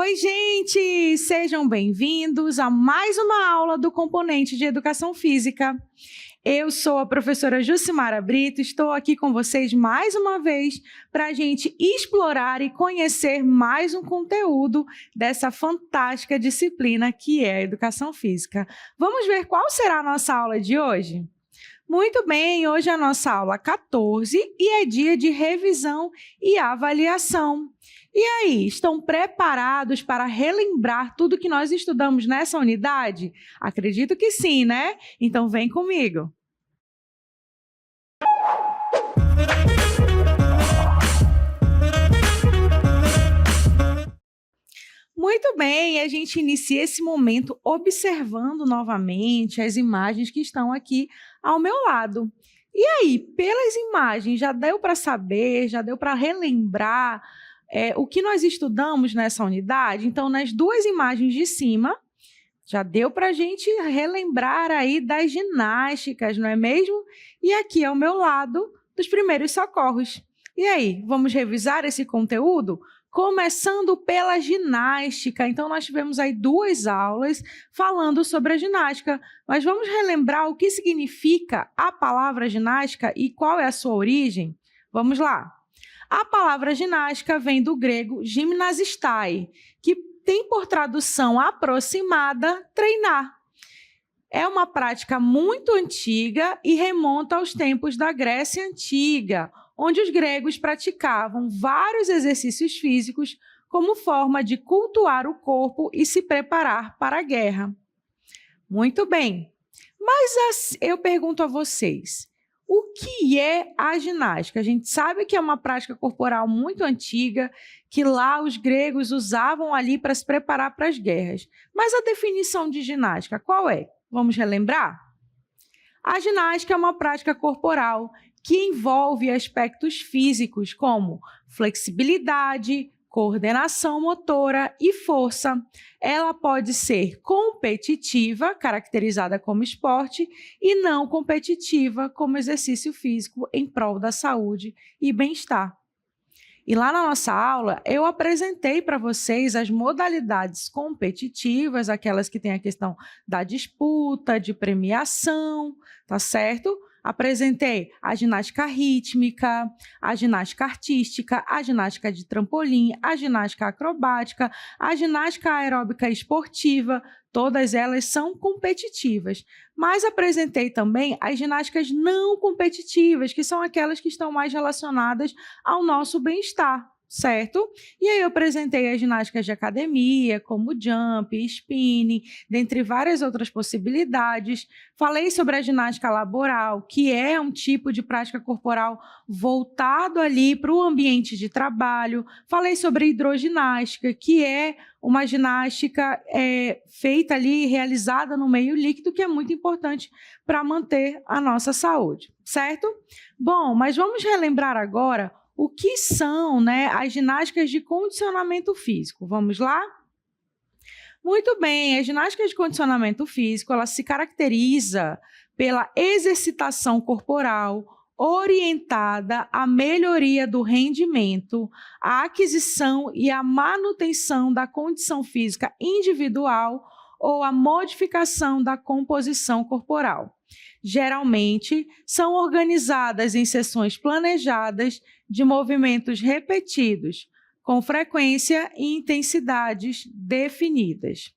Oi, gente! Sejam bem-vindos a mais uma aula do componente de Educação Física. Eu sou a professora Jucimara Brito, estou aqui com vocês mais uma vez para a gente explorar e conhecer mais um conteúdo dessa fantástica disciplina que é a Educação Física. Vamos ver qual será a nossa aula de hoje? Muito bem, hoje é a nossa aula 14 e é dia de revisão e avaliação. E aí, estão preparados para relembrar tudo que nós estudamos nessa unidade? Acredito que sim, né? Então vem comigo. Muito bem, a gente inicia esse momento observando novamente as imagens que estão aqui ao meu lado. E aí, pelas imagens, já deu para saber, já deu para relembrar o que nós estudamos nessa unidade? Então, nas duas imagens de cima, já deu para a gente relembrar aí das ginásticas, não é mesmo? E aqui ao meu lado, dos primeiros socorros. E aí, vamos revisar esse conteúdo? Começando pela ginástica. Então, nós tivemos aí duas aulas falando sobre a ginástica, mas vamos relembrar o que significa a palavra ginástica e qual é a sua origem? Vamos lá. A palavra ginástica vem do grego gymnastai, que tem por tradução aproximada treinar. É uma prática muito antiga e remonta aos tempos da Grécia Antiga, onde os gregos praticavam vários exercícios físicos como forma de cultuar o corpo e se preparar para a guerra. Muito bem, mas eu pergunto a vocês, o que é a ginástica? A gente sabe que é uma prática corporal muito antiga, que lá os gregos usavam ali para se preparar para as guerras. Mas a definição de ginástica, qual é? Vamos relembrar? A ginástica é uma prática corporal que envolve aspectos físicos como flexibilidade, coordenação motora e força. Ela pode ser competitiva, caracterizada como esporte, e não competitiva, como exercício físico em prol da saúde e bem-estar. E lá na nossa aula, eu apresentei para vocês as modalidades competitivas, aquelas que têm a questão da disputa, de premiação, tá certo? Apresentei a ginástica rítmica, a ginástica artística, a ginástica de trampolim, a ginástica acrobática, a ginástica aeróbica esportiva, todas elas são competitivas. Mas apresentei também as ginásticas não competitivas, que são aquelas que estão mais relacionadas ao nosso bem-estar, certo? E aí eu apresentei as ginásticas de academia, como jump, spinning, dentre várias outras possibilidades. Falei sobre a ginástica laboral, que é um tipo de prática corporal voltado ali para o ambiente de trabalho. Falei sobre hidroginástica, que é uma ginástica feita ali, realizada no meio líquido, que é muito importante para manter a nossa saúde, certo? Bom, mas vamos relembrar agora o que são, as ginásticas de condicionamento físico. Vamos lá? Muito bem, a ginástica de condicionamento físico, ela se caracteriza pela exercitação corporal orientada à melhoria do rendimento, à aquisição e à manutenção da condição física individual ou à modificação da composição corporal. Geralmente, são organizadas em sessões planejadas de movimentos repetidos, com frequência e intensidades definidas.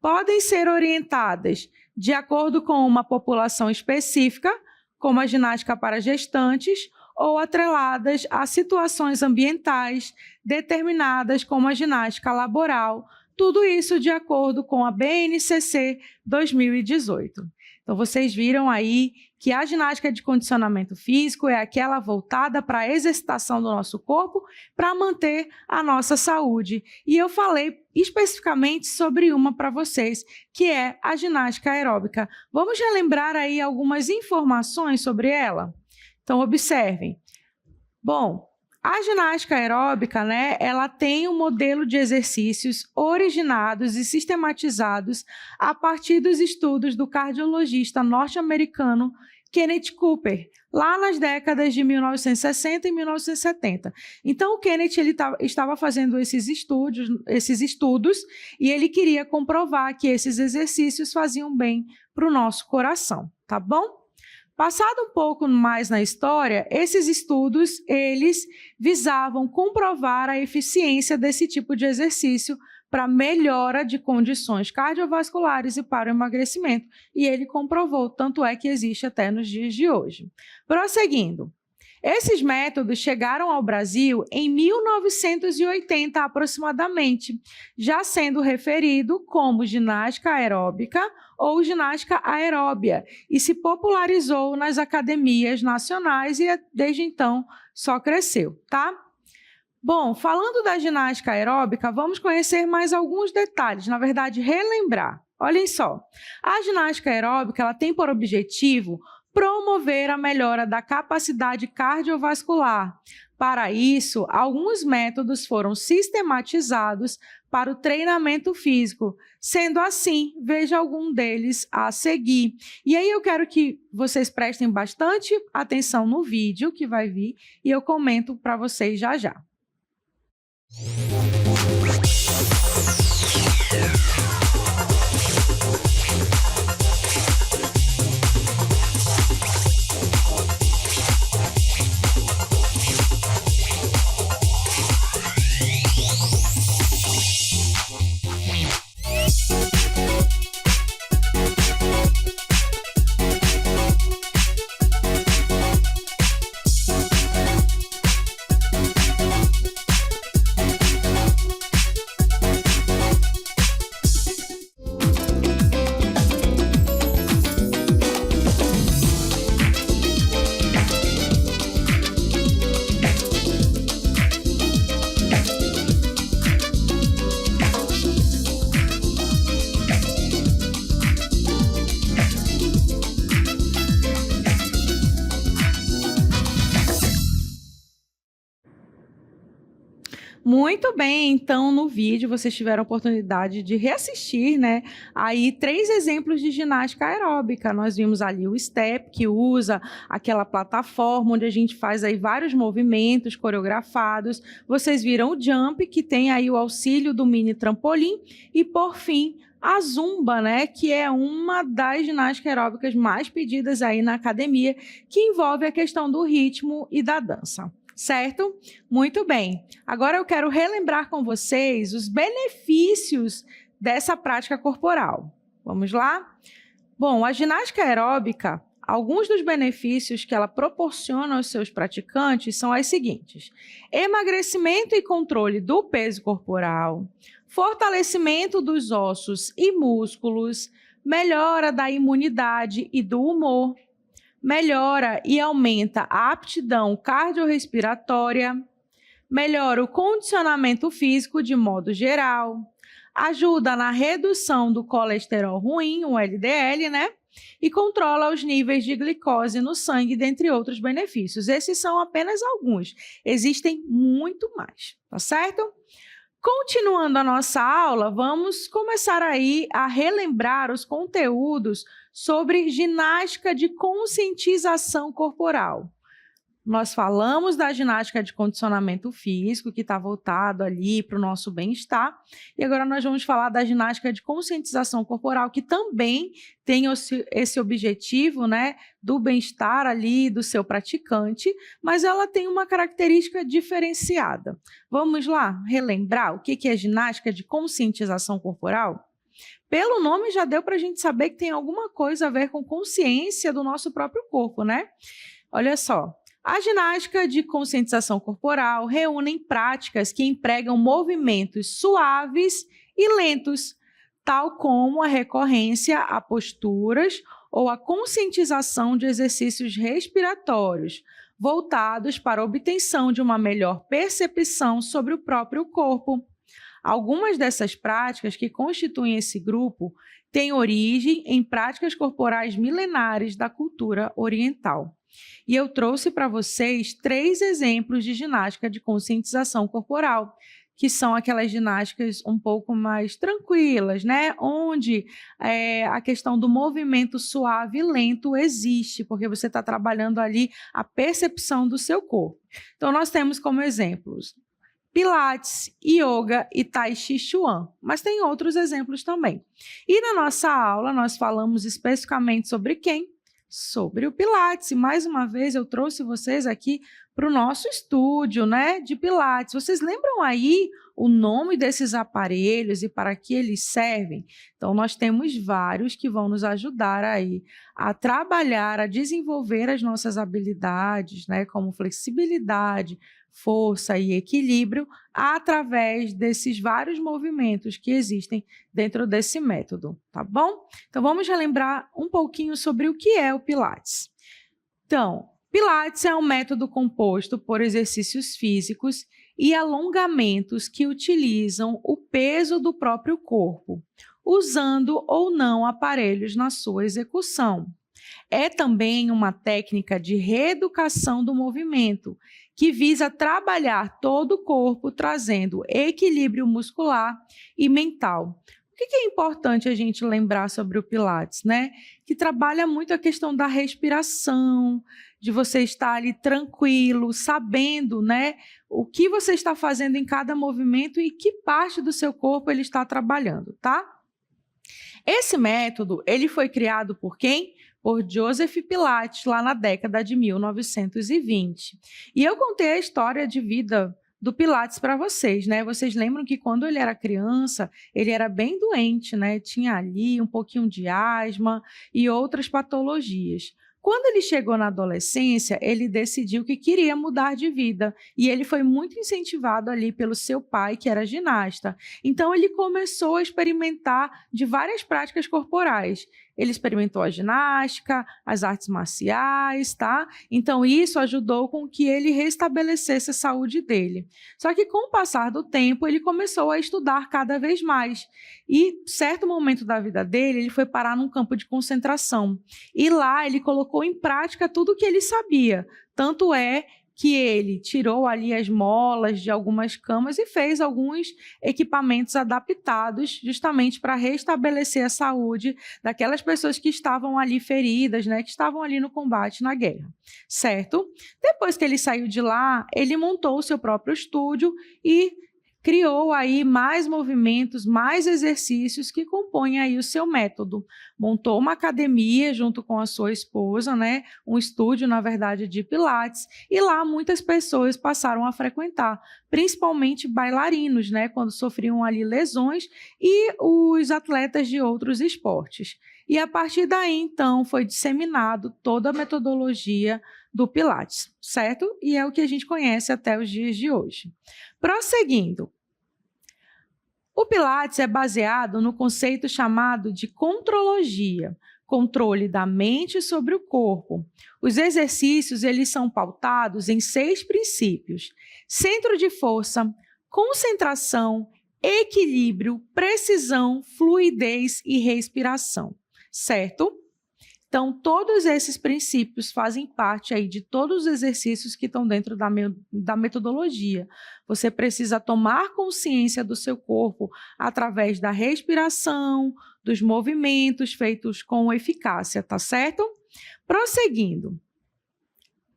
Podem ser orientadas de acordo com uma população específica, como a ginástica para gestantes, ou atreladas a situações ambientais determinadas, como a ginástica laboral, tudo isso de acordo com a BNCC 2018. Então, vocês viram aí que a ginástica de condicionamento físico é aquela voltada para a exercitação do nosso corpo para manter a nossa saúde. E eu falei especificamente sobre uma para vocês, que é a ginástica aeróbica. Vamos relembrar aí algumas informações sobre ela? Então, observem. Bom, a ginástica aeróbica, ela tem um modelo de exercícios originados e sistematizados a partir dos estudos do cardiologista norte-americano Kenneth Cooper, lá nas décadas de 1960 e 1970. Então, o Kenneth estava fazendo esses estudos e ele queria comprovar que esses exercícios faziam bem para o nosso coração, tá bom? Passado um pouco mais na história, esses estudos, eles visavam comprovar a eficiência desse tipo de exercício para melhora de condições cardiovasculares e para o emagrecimento. E ele comprovou, tanto é que existe até nos dias de hoje. Prosseguindo. Esses métodos chegaram ao Brasil em 1980 aproximadamente, já sendo referido como ginástica aeróbica ou ginástica aeróbia, e se popularizou nas academias nacionais e desde então só cresceu, tá? Bom, falando da ginástica aeróbica, vamos conhecer mais alguns detalhes, na verdade, relembrar. Olhem só, a ginástica aeróbica ela tem por objetivo promover a melhora da capacidade cardiovascular. Para isso, alguns métodos foram sistematizados para o treinamento físico. Sendo assim, veja algum deles a seguir. E aí eu quero que vocês prestem bastante atenção no vídeo que vai vir e eu comento para vocês já já. Muito bem, então no vídeo vocês tiveram a oportunidade de reassistir, né? Aí 3 exemplos de ginástica aeróbica. Nós vimos ali o step, que usa aquela plataforma onde a gente faz aí vários movimentos coreografados. Vocês viram o jump, que tem aí o auxílio do mini trampolim. E por fim, a zumba, né? Que é uma das ginásticas aeróbicas mais pedidas aí na academia, que envolve a questão do ritmo e da dança. Certo? Muito bem. Agora eu quero relembrar com vocês os benefícios dessa prática corporal. Vamos lá? Bom, a ginástica aeróbica, alguns dos benefícios que ela proporciona aos seus praticantes são as seguintes: emagrecimento e controle do peso corporal, fortalecimento dos ossos e músculos, melhora da imunidade e do humor, melhora e aumenta a aptidão cardiorrespiratória, melhora o condicionamento físico de modo geral, ajuda na redução do colesterol ruim, o LDL, né? E controla os níveis de glicose no sangue, dentre outros benefícios. Esses são apenas alguns. Existem muito mais, tá certo? Continuando a nossa aula, vamos começar aí a relembrar os conteúdos sobre ginástica de conscientização corporal. Nós falamos da ginástica de condicionamento físico, que está voltado ali para o nosso bem-estar, e agora nós vamos falar da ginástica de conscientização corporal, que também tem esse objetivo, né, do bem-estar ali do seu praticante, mas ela tem uma característica diferenciada. Vamos lá relembrar o que é ginástica de conscientização corporal? Pelo nome já deu para a gente saber que tem alguma coisa a ver com consciência do nosso próprio corpo, né? Olha só. A ginástica de conscientização corporal reúne práticas que empregam movimentos suaves e lentos, tal como a recorrência a posturas ou a conscientização de exercícios respiratórios, voltados para a obtenção de uma melhor percepção sobre o próprio corpo. Algumas dessas práticas que constituem esse grupo têm origem em práticas corporais milenares da cultura oriental. E eu trouxe para vocês 3 exemplos de ginástica de conscientização corporal, que são aquelas ginásticas um pouco mais tranquilas, né? Onde a questão do movimento suave e lento existe, porque você está trabalhando ali a percepção do seu corpo. Então, nós temos como exemplos Pilates, Yoga e Tai Chi Chuan, mas tem outros exemplos também. E na nossa aula, nós falamos especificamente sobre quem? Sobre o Pilates. E mais uma vez eu trouxe vocês aqui para o nosso estúdio, né, de Pilates. Vocês lembram aí o nome desses aparelhos e para que eles servem? Então, nós temos vários que vão nos ajudar aí a trabalhar, a desenvolver as nossas habilidades, né, como flexibilidade, força e equilíbrio, através desses vários movimentos que existem dentro desse método, tá bom? Então, vamos relembrar um pouquinho sobre o que é o Pilates. Então, Pilates é um método composto por exercícios físicos e alongamentos que utilizam o peso do próprio corpo, usando ou não aparelhos na sua execução. É também uma técnica de reeducação do movimento, que visa trabalhar todo o corpo, trazendo equilíbrio muscular e mental. O que é importante a gente lembrar sobre o Pilates, né? Que trabalha muito a questão da respiração, de você estar ali tranquilo, sabendo, né, o que você está fazendo em cada movimento e que parte do seu corpo ele está trabalhando, tá? Esse método, ele foi criado por quem? Por Joseph Pilates, lá na década de 1920. E eu contei a história de vida do Pilates para vocês, né? Vocês lembram que quando ele era criança, ele era bem doente, né? Tinha ali um pouquinho de asma e outras patologias. Quando ele chegou na adolescência, ele decidiu que queria mudar de vida e ele foi muito incentivado ali pelo seu pai, que era ginasta. Então, ele começou a experimentar de várias práticas corporais. Ele experimentou a ginástica, as artes marciais, tá? Então, isso ajudou com que ele restabelecesse a saúde dele. Só que, com o passar do tempo, ele começou a estudar cada vez mais. E, certo momento da vida dele, ele foi parar num campo de concentração. E lá, ele colocou em prática tudo o que ele sabia. Tanto é que ele tirou ali as molas de algumas camas e fez alguns equipamentos adaptados justamente para restabelecer a saúde daquelas pessoas que estavam ali feridas, né, que estavam ali no combate, na guerra, certo? Depois que ele saiu de lá, ele montou o seu próprio estúdio e criou aí mais movimentos, mais exercícios que compõem aí o seu método. Montou uma academia junto com a sua esposa, né? Um estúdio, na verdade, de Pilates, e lá muitas pessoas passaram a frequentar, principalmente bailarinos, né? Quando sofriam ali lesões e os atletas de outros esportes. E a partir daí, então, foi disseminado toda a metodologia do Pilates, certo? E é o que a gente conhece até os dias de hoje. Prosseguindo, o Pilates é baseado no conceito chamado de contrologia, controle da mente sobre o corpo. Os exercícios, eles são pautados em 6 princípios: centro de força, concentração, equilíbrio, precisão, fluidez e respiração, certo? Então, todos esses princípios fazem parte aí de todos os exercícios que estão dentro da metodologia. Você precisa tomar consciência do seu corpo através da respiração, dos movimentos feitos com eficácia, tá certo? Prosseguindo.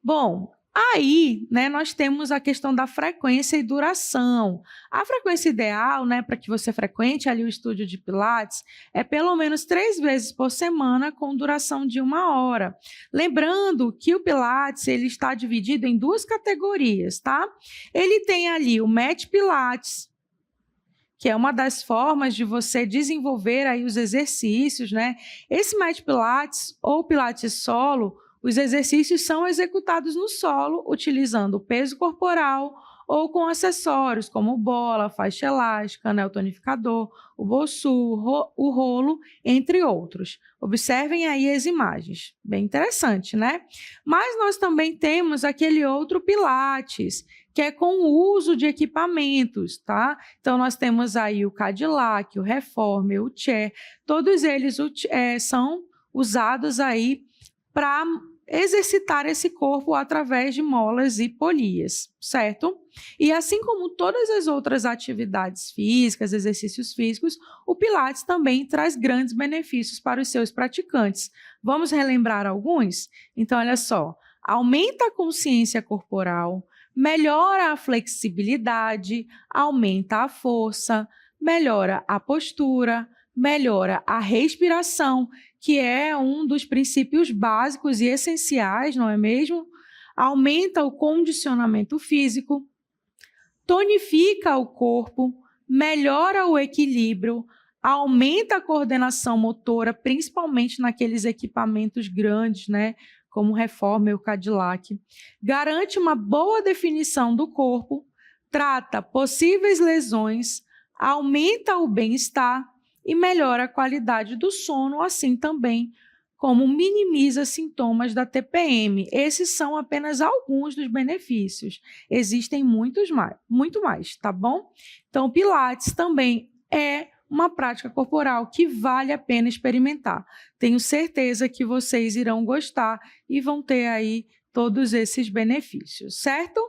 Bom, aí, né, nós temos a questão da frequência e duração. A frequência ideal, né, para que você frequente ali o estúdio de Pilates é pelo menos 3 vezes por semana com duração de 1 hora. Lembrando que o Pilates ele está dividido em 2 categorias, tá? Ele tem ali o Mat Pilates, que é uma das formas de você desenvolver aí os exercícios, né? Esse Mat Pilates ou Pilates solo, os exercícios são executados no solo, utilizando o peso corporal ou com acessórios como bola, faixa elástica, anel tonificador, o bolsu, o rolo, entre outros. Observem aí as imagens, bem interessante, né? Mas nós também temos aquele outro Pilates, que é com o uso de equipamentos, tá? Então, nós temos aí o Cadillac, o Reformer, o Chair, todos eles são usados aí para exercitar esse corpo através de molas e polias, certo? E assim como todas as outras atividades físicas, exercícios físicos, o Pilates também traz grandes benefícios para os seus praticantes. Vamos relembrar alguns? Então, olha só, aumenta a consciência corporal, melhora a flexibilidade, aumenta a força, melhora a postura, melhora a respiração, que é um dos princípios básicos e essenciais, não é mesmo? Aumenta o condicionamento físico, tonifica o corpo, melhora o equilíbrio, aumenta a coordenação motora, principalmente naqueles equipamentos grandes, né? Como o Reformer e o Cadillac. Garante uma boa definição do corpo, trata possíveis lesões, aumenta o bem-estar e melhora a qualidade do sono, assim também como minimiza sintomas da TPM. Esses são apenas alguns dos benefícios. Existem muito mais, tá bom? Então, o Pilates também é uma prática corporal que vale a pena experimentar. Tenho certeza que vocês irão gostar e vão ter aí todos esses benefícios, certo?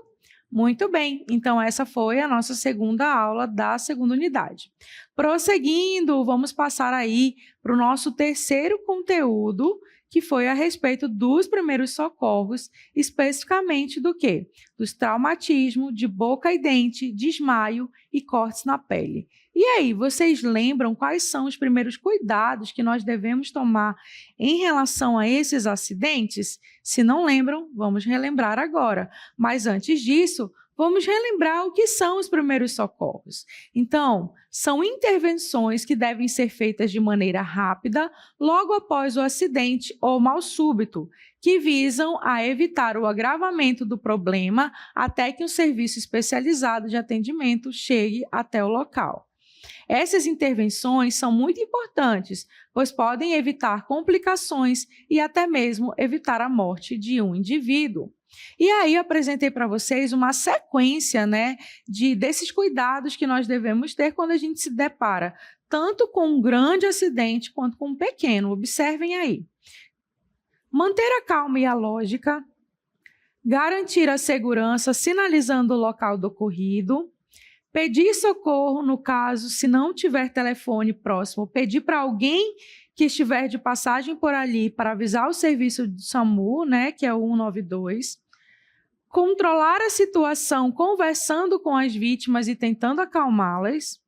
Muito bem, então essa foi a nossa segunda aula da segunda unidade. Prosseguindo, vamos passar aí para o nosso terceiro conteúdo, que foi a respeito dos primeiros socorros, especificamente do quê? Dos traumatismos de boca e dente, desmaio e cortes na pele. E aí, vocês lembram quais são os primeiros cuidados que nós devemos tomar em relação a esses acidentes? Se não lembram, vamos relembrar agora. Mas antes disso, vamos relembrar o que são os primeiros socorros. Então, são intervenções que devem ser feitas de maneira rápida, logo após o acidente ou mal súbito, que visam a evitar o agravamento do problema até que um serviço especializado de atendimento chegue até o local. Essas intervenções são muito importantes, pois podem evitar complicações e até mesmo evitar a morte de um indivíduo. E aí eu apresentei para vocês uma sequência, né, desses cuidados que nós devemos ter quando a gente se depara tanto com um grande acidente quanto com um pequeno. Observem aí. Manter a calma e a lógica, garantir a segurança sinalizando o local do ocorrido, pedir socorro no caso, se não tiver telefone próximo, pedir para alguém que estiver de passagem por ali para avisar o serviço do SAMU, né, que é o 192. Controlar a situação conversando com as vítimas e tentando acalmá-las.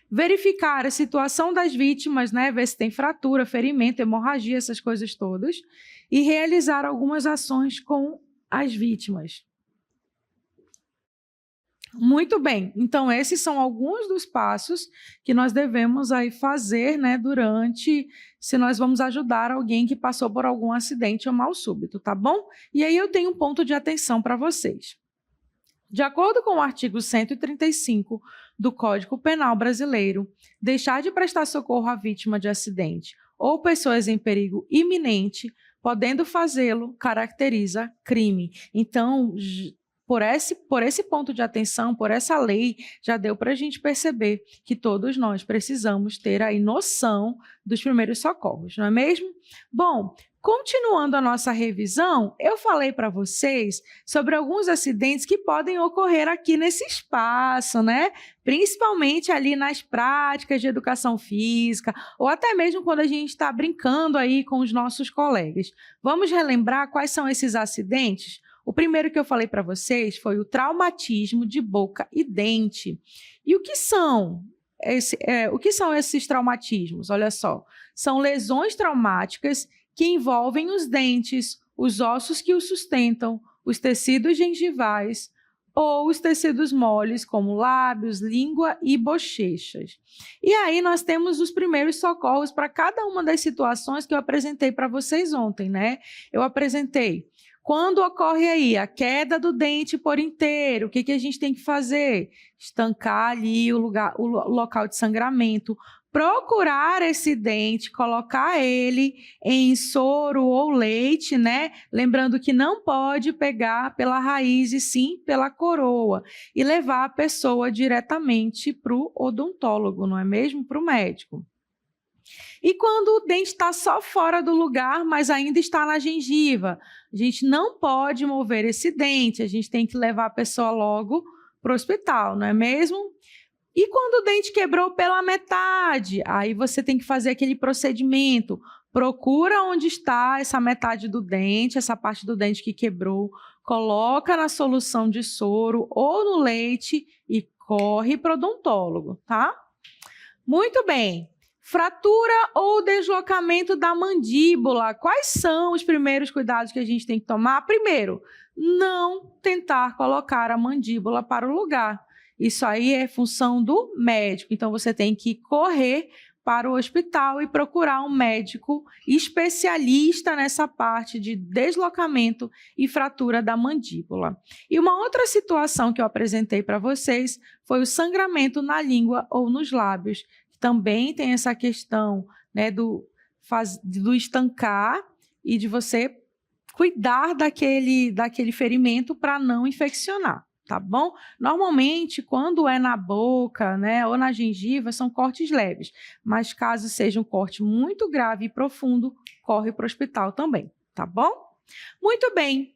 Verificar a situação das vítimas, né, ver se tem fratura, ferimento, hemorragia, essas coisas todas. E realizar algumas ações com as vítimas. Muito bem, então esses são alguns dos passos que nós devemos aí fazer, né, se nós vamos ajudar alguém que passou por algum acidente ou mal súbito, tá bom? E aí eu tenho um ponto de atenção para vocês. De acordo com o artigo 135 do Código Penal Brasileiro, deixar de prestar socorro à vítima de acidente ou pessoas em perigo iminente, podendo fazê-lo, caracteriza crime. Então, por esse ponto de atenção, por essa lei, já deu para a gente perceber que todos nós precisamos ter aí noção dos primeiros socorros, não é mesmo? Bom, continuando a nossa revisão, eu falei para vocês sobre alguns acidentes que podem ocorrer aqui nesse espaço, né? Principalmente ali nas práticas de educação física, ou até mesmo quando a gente está brincando aí com os nossos colegas. Vamos relembrar quais são esses acidentes? O primeiro que eu falei para vocês foi o traumatismo de boca e dente. E o que são esses traumatismos? Olha só, são lesões traumáticas que envolvem os dentes, os ossos que os sustentam, os tecidos gengivais ou os tecidos moles, como lábios, língua e bochechas. E aí nós temos os primeiros socorros para cada uma das situações que eu apresentei para vocês ontem, né? Eu apresentei quando ocorre aí a queda do dente por inteiro, o que a gente tem que fazer? Estancar ali o local de sangramento, procurar esse dente, colocar ele em soro ou leite, né? Lembrando que não pode pegar pela raiz e sim pela coroa e levar a pessoa diretamente para o odontólogo, não é mesmo? Para o médico. E quando o dente está só fora do lugar, mas ainda está na gengiva, a gente não pode mover esse dente, a gente tem que levar a pessoa logo para o hospital, não é mesmo? E quando o dente quebrou pela metade, aí você tem que fazer aquele procedimento. Procura onde está essa metade do dente, essa parte do dente que quebrou, coloca na solução de soro ou no leite e corre para o odontólogo, tá? Muito bem. Fratura ou deslocamento da mandíbula. Quais são os primeiros cuidados que a gente tem que tomar? Primeiro, não tentar colocar a mandíbula para o lugar. Isso aí é função do médico. Então, você tem que correr para o hospital e procurar um médico especialista nessa parte de deslocamento e fratura da mandíbula. E uma outra situação que eu apresentei para vocês foi o sangramento na língua ou nos lábios. Também tem essa questão, né, do estancar e de você cuidar daquele ferimento para não infeccionar, tá bom? Normalmente, quando é na boca, né, ou na gengiva, são cortes leves, mas caso seja um corte muito grave e profundo, corre para o hospital também, tá bom? Muito bem.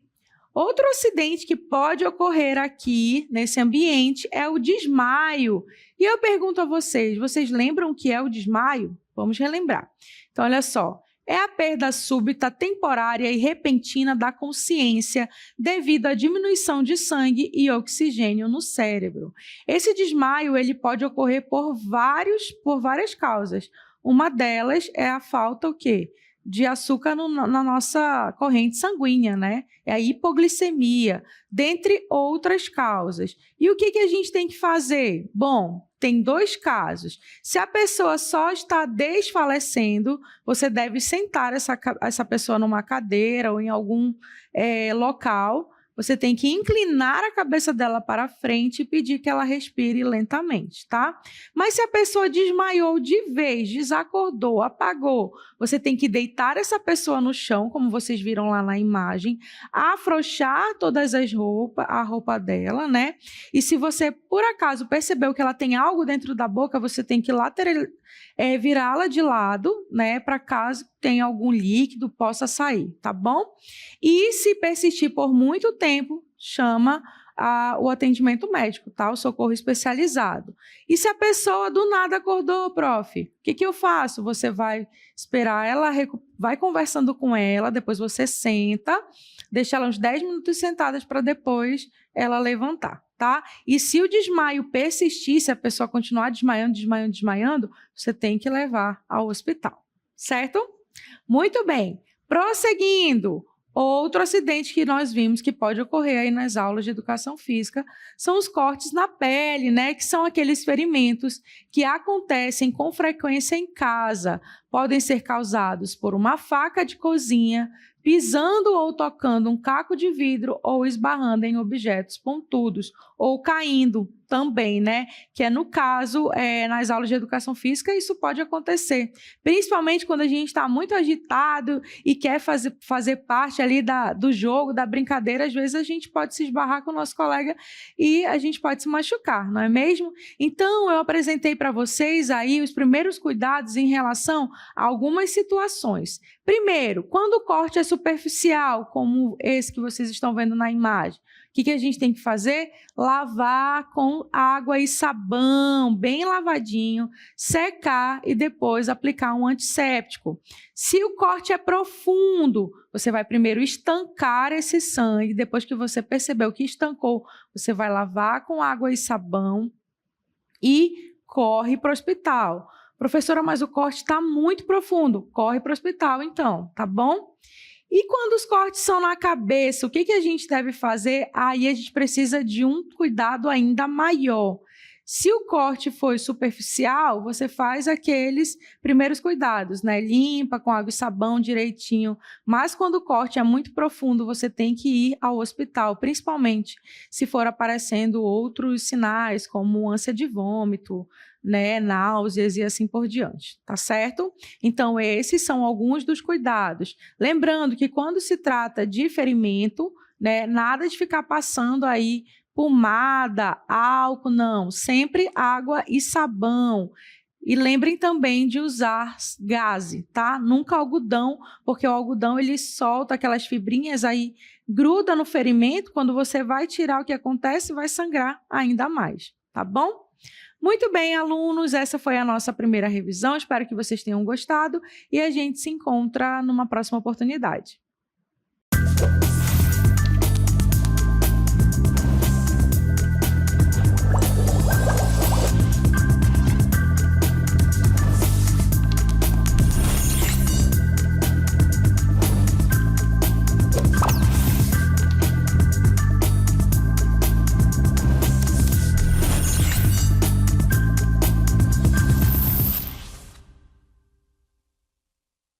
Outro acidente que pode ocorrer aqui, nesse ambiente, é o desmaio. E eu pergunto a vocês, vocês lembram o que é o desmaio? Vamos relembrar. Então, olha só. É a perda súbita, temporária e repentina da consciência devido à diminuição de sangue e oxigênio no cérebro. Esse desmaio ele pode ocorrer por várias causas. Uma delas é a falta o quê? De açúcar na nossa corrente sanguínea, né? É a hipoglicemia, dentre outras causas. E o que a gente tem que fazer? Bom, tem 2 casos. Se a pessoa só está desfalecendo, você deve sentar essa pessoa numa cadeira ou em algum local. Você tem que inclinar a cabeça dela para frente e pedir que ela respire lentamente, tá? Mas se a pessoa desmaiou de vez, desacordou, apagou, você tem que deitar essa pessoa no chão, como vocês viram lá na imagem, afrouxar todas as roupas, a roupa dela, né? E se você, por acaso, percebeu que ela tem algo dentro da boca, você tem que virá-la de lado, né? Para caso tenha algum líquido, possa sair, tá bom? E se persistir por muito tempo, chama o atendimento médico, tá? O socorro especializado. E se a pessoa do nada acordou, prof, o que eu faço? Você vai esperar ela, vai conversando com ela, depois você senta, deixa ela uns 10 minutos sentadas para depois ela levantar, tá? E se o desmaio persistir, se a pessoa continuar desmaiando, você tem que levar ao hospital, certo? Muito bem. Prosseguindo. Outro acidente que nós vimos que pode ocorrer aí nas aulas de educação física são os cortes na pele, né? Que são aqueles ferimentos que acontecem com frequência em casa. Podem ser causados por uma faca de cozinha, pisando ou tocando um caco de vidro ou esbarrando em objetos pontudos ou caindo também, né? Que é no caso, nas aulas de educação física, isso pode acontecer. Principalmente quando a gente está muito agitado e quer fazer parte ali do jogo, da brincadeira, às vezes a gente pode se esbarrar com o nosso colega e a gente pode se machucar, não é mesmo? Então, eu apresentei para vocês aí os primeiros cuidados em relação a algumas situações. Primeiro, quando o corte é superficial, como esse que vocês estão vendo na imagem, o que a gente tem que fazer? Lavar com água e sabão, bem lavadinho, secar e depois aplicar um antisséptico. Se o corte é profundo, você vai primeiro estancar esse sangue, depois que você percebeu que estancou, você vai lavar com água e sabão e corre para o hospital. Professora, mas o corte está muito profundo. Corre para o hospital, então, tá bom? E quando os cortes são na cabeça, o que a gente deve fazer? Aí a gente precisa de um cuidado ainda maior. Se o corte foi superficial, você faz aqueles primeiros cuidados, né? Limpa com água e sabão direitinho. Mas quando o corte é muito profundo, você tem que ir ao hospital, principalmente se for aparecendo outros sinais, como ânsia de vômito, né, náuseas e assim por diante, tá certo? Então, esses são alguns dos cuidados. Lembrando que quando se trata de ferimento, né, nada de ficar passando aí pomada, álcool, não. Sempre água e sabão. E lembrem também de usar gaze, tá? Nunca algodão, porque o algodão ele solta aquelas fibrinhas aí, gruda no ferimento, quando você vai tirar, o que acontece? Vai sangrar ainda mais, tá bom? Muito bem, alunos, essa foi a nossa primeira revisão, espero que vocês tenham gostado e a gente se encontra numa próxima oportunidade.